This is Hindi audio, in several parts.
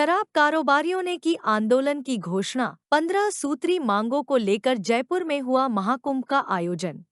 शराब कारोबारियों ने की आंदोलन की घोषणा। 15 सूत्री मांगों को लेकर जयपुर में हुआ महाकुंभ का आयोजन।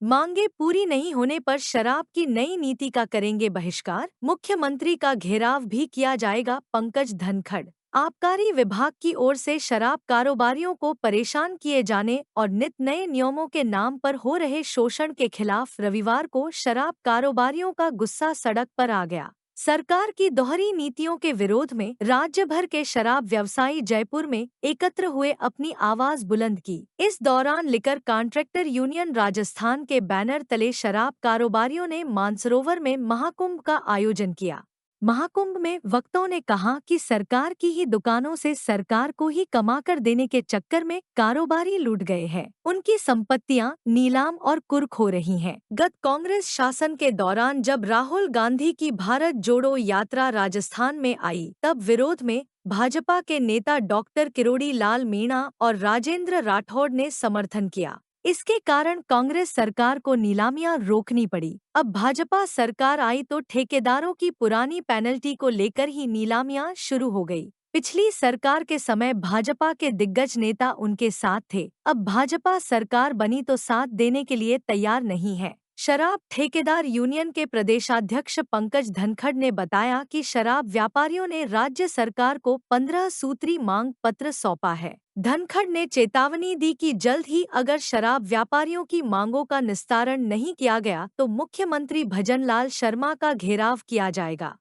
मांगे पूरी नहीं होने पर शराब की नई नीति का करेंगे बहिष्कार। मुख्यमंत्री का घेराव भी किया जाएगा। पंकज धनखड़। आबकारी विभाग की ओर से शराब कारोबारियों को परेशान किए जाने और नित नए नियमों के नाम पर हो रहे शोषण के खिलाफ रविवार को शराब कारोबारियों का गुस्सा सड़क पर आ गया। सरकार की दोहरी नीतियों के विरोध में राज्य भर के शराब व्यवसायी जयपुर में एकत्र हुए, अपनी आवाज बुलंद की। इस दौरान लिकर कॉन्ट्रैक्टर यूनियन राजस्थान के बैनर तले शराब कारोबारियों ने मानसरोवर में महाकुंभ का आयोजन किया। महाकुंभ में वक्ताओं ने कहा कि सरकार की ही दुकानों से सरकार को ही कमा कर देने के चक्कर में कारोबारी लूट गए हैं। उनकी संपत्तियां नीलाम और कुर्क हो रही हैं। गत कांग्रेस शासन के दौरान जब राहुल गांधी की भारत जोड़ो यात्रा राजस्थान में आई, तब विरोध में भाजपा के नेता डॉक्टर किरोड़ी लाल मीणा और राजेंद्र राठौड़ ने समर्थन किया। इसके कारण कांग्रेस सरकार को नीलामियां रोकनी पड़ी। अब भाजपा सरकार आई तो ठेकेदारों की पुरानी पेनल्टी को लेकर ही नीलामियां शुरू हो गई। पिछली सरकार के समय भाजपा के दिग्गज नेता उनके साथ थे। अब भाजपा सरकार बनी तो साथ देने के लिए तैयार नहीं है। शराब ठेकेदार यूनियन के प्रदेशाध्यक्ष पंकज धनखड़ ने बताया कि शराब व्यापारियों ने राज्य सरकार को 15 सूत्री मांग पत्र सौंपा है। धनखड़ ने चेतावनी दी कि जल्द ही अगर शराब व्यापारियों की मांगों का निस्तारण नहीं किया गया तो मुख्यमंत्री भजनलाल शर्मा का घेराव किया जाएगा।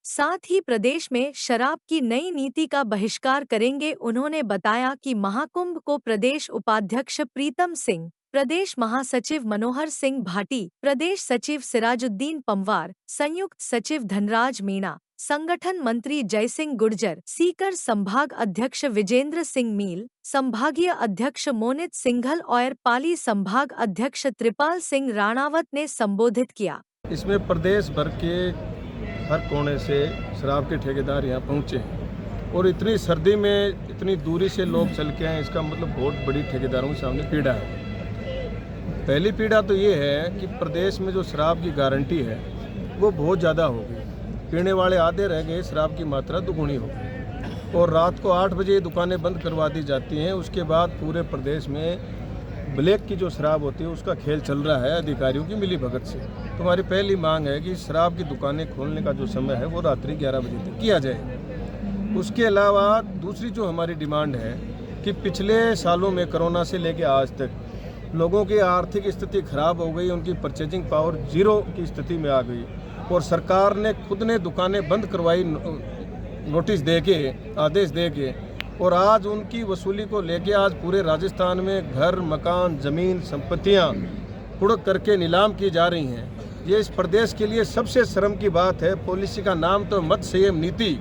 साथ ही प्रदेश में शराब की नई नीति का बहिष्कार करेंगे। उन्होंने बताया कि महाकुंभ को प्रदेश उपाध्यक्ष प्रीतम सिंह, प्रदेश महासचिव मनोहर सिंह भाटी, प्रदेश सचिव सिराजुद्दीन पंवार, संयुक्त सचिव धनराज मीणा, संगठन मंत्री जयसिंह गुर्जर, सीकर संभाग अध्यक्ष विजेंद्र सिंह मील, संभागीय अध्यक्ष मोनित सिंघल और पाली संभाग अध्यक्ष त्रिपाल सिंह राणावत ने संबोधित किया। इसमें प्रदेश भर के हर कोने से शराब के ठेकेदार यहाँ पहुँचे हैं और इतनी सर्दी में इतनी दूरी से लोग चल के आए, इसका मतलब बहुत बड़ी ठेकेदारों के सामने पीड़ा है। पहली पीड़ा तो ये है कि प्रदेश में जो शराब की गारंटी है वो बहुत ज़्यादा हो गई। पीने वाले आधे रह गए, शराब की मात्रा दुगुनी हो गई और रात को 8 बजे दुकानें बंद करवा दी जाती हैं। उसके बाद पूरे प्रदेश में ब्लैक की जो शराब होती है उसका खेल चल रहा है अधिकारियों की मिलीभगत से। तो हमारी पहली मांग है कि शराब की दुकानें खोलने का जो समय है वो रात्रि 11 बजे तक किया जाए। उसके अलावा दूसरी जो हमारी डिमांड है कि पिछले सालों में कोरोना से लेकर आज तक लोगों की आर्थिक स्थिति खराब हो गई, उनकी परचेजिंग पावर जीरो की स्थिति में आ गई और सरकार ने खुद ने दुकानें बंद करवाई नोटिस दे के, आदेश दे के, और आज उनकी वसूली को लेके आज पूरे राजस्थान में घर, मकान, ज़मीन, संपत्तियां कुड़क करके नीलाम की जा रही हैं। ये इस प्रदेश के लिए सबसे शर्म की बात है। पॉलिसी का नाम तो मद संयम नीति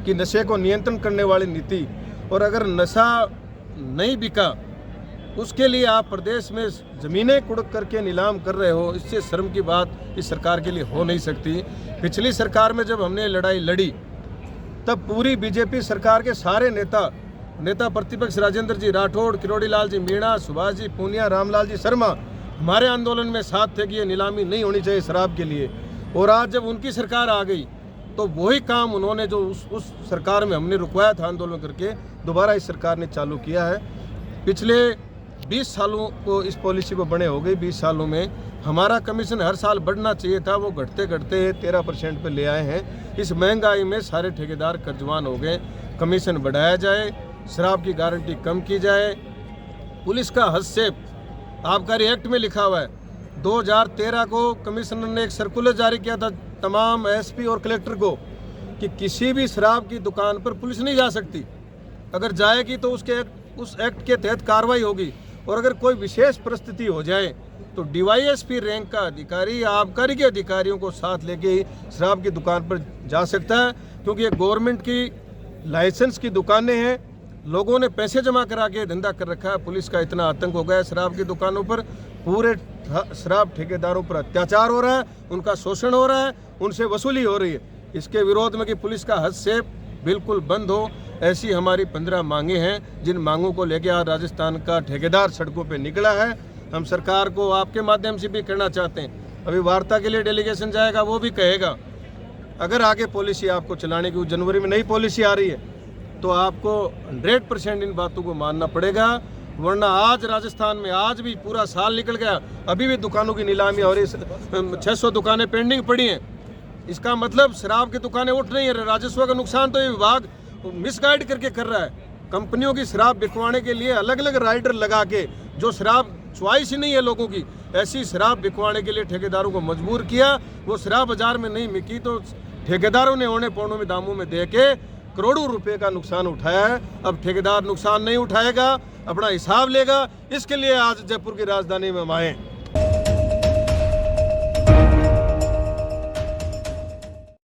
कि नशे को नियंत्रण करने वाली नीति, और अगर नशा नहीं बिका उसके लिए आप प्रदेश में ज़मीनें कुड़क करके नीलाम कर रहे हो, इससे शर्म की बात इस सरकार के लिए हो नहीं सकती। पिछली सरकार में जब हमने लड़ाई लड़ी तब पूरी बीजेपी सरकार के सारे नेता प्रतिपक्ष राजेंद्र जी राठौड़, किरोड़ी लाल जी मीणा, सुभाष जी पूनिया, रामलाल जी शर्मा हमारे आंदोलन में साथ थे कि ये नीलामी नहीं होनी चाहिए शराब के लिए। और आज जब उनकी सरकार आ गई तो वही काम उन्होंने जो उस सरकार में हमने रुकवाया था आंदोलन करके, दोबारा इस सरकार ने चालू किया है। पिछले 20 सालों को इस पॉलिसी को बने हो गई। 20 सालों में हमारा कमीशन हर साल बढ़ना चाहिए था, वो घटते घटते 13% पे ले आए हैं। इस महंगाई में सारे ठेकेदार कर्जवान हो गए। कमीशन बढ़ाया जाए, शराब की गारंटी कम की जाए। पुलिस का हस्तक्षेप आबकारी एक्ट में लिखा हुआ है। 2013 को कमिश्नर ने एक सर्कुलर जारी किया था तमाम एसपी और कलेक्टर को कि किसी भी शराब की दुकान पर पुलिस नहीं जा सकती, अगर जाएगी तो उस एक्ट के तहत कार्रवाई होगी। और अगर कोई विशेष परिस्थिति हो जाए तो डीवाईएसपी रैंक का अधिकारी आबकारी के अधिकारियों को साथ लेके ही शराब की दुकान पर जा सकता है, क्योंकि ये गवर्नमेंट की लाइसेंस की दुकानें हैं। लोगों ने पैसे जमा करा के धंधा कर रखा है। पुलिस का इतना आतंक हो गया है शराब की दुकानों पर, पूरे शराब ठेकेदारों पर अत्याचार हो रहा है, उनका शोषण हो रहा है, उनसे वसूली हो रही है। इसके विरोध में कि पुलिस का हस्तक्षेप बिल्कुल बंद हो, ऐसी हमारी 15 मांगे हैं, जिन मांगों को लेकर आज राजस्थान का ठेकेदार सड़कों पे निकला है। हम सरकार को आपके माध्यम से भी कहना चाहते हैं, अभी वार्ता के लिए डेलीगेशन जाएगा, वो भी कहेगा अगर आगे पॉलिसी आपको चलाने की जनवरी में नई पॉलिसी आ रही है तो आपको 100% इन बातों को मानना पड़ेगा, वरना आज राजस्थान में आज भी पूरा साल निकल गया, अभी भी दुकानों की नीलामी और 600 दुकानें पेंडिंग पड़ी हैं। इसका मतलब शराब की दुकानें उठ रही हैं। राजस्व का नुकसान तो ये विभाग मिसगाइड करके कर रहा है। कंपनियों की शराब बिकवाने के लिए अलग अलग राइडर लगा के, जो शराब च्वाइस ही नहीं है लोगों की, ऐसी शराब बिकवाने के लिए ठेकेदारों को मजबूर किया। वो शराब बाजार में नहीं बिकी तो ठेकेदारों ने औने पौनों में दामों में दे के करोड़ों रुपए का नुकसान उठाया है। अब ठेकेदार नुकसान नहीं उठाएगा, अपना हिसाब लेगा। इसके लिए आज जयपुर की राजधानी में हम आए।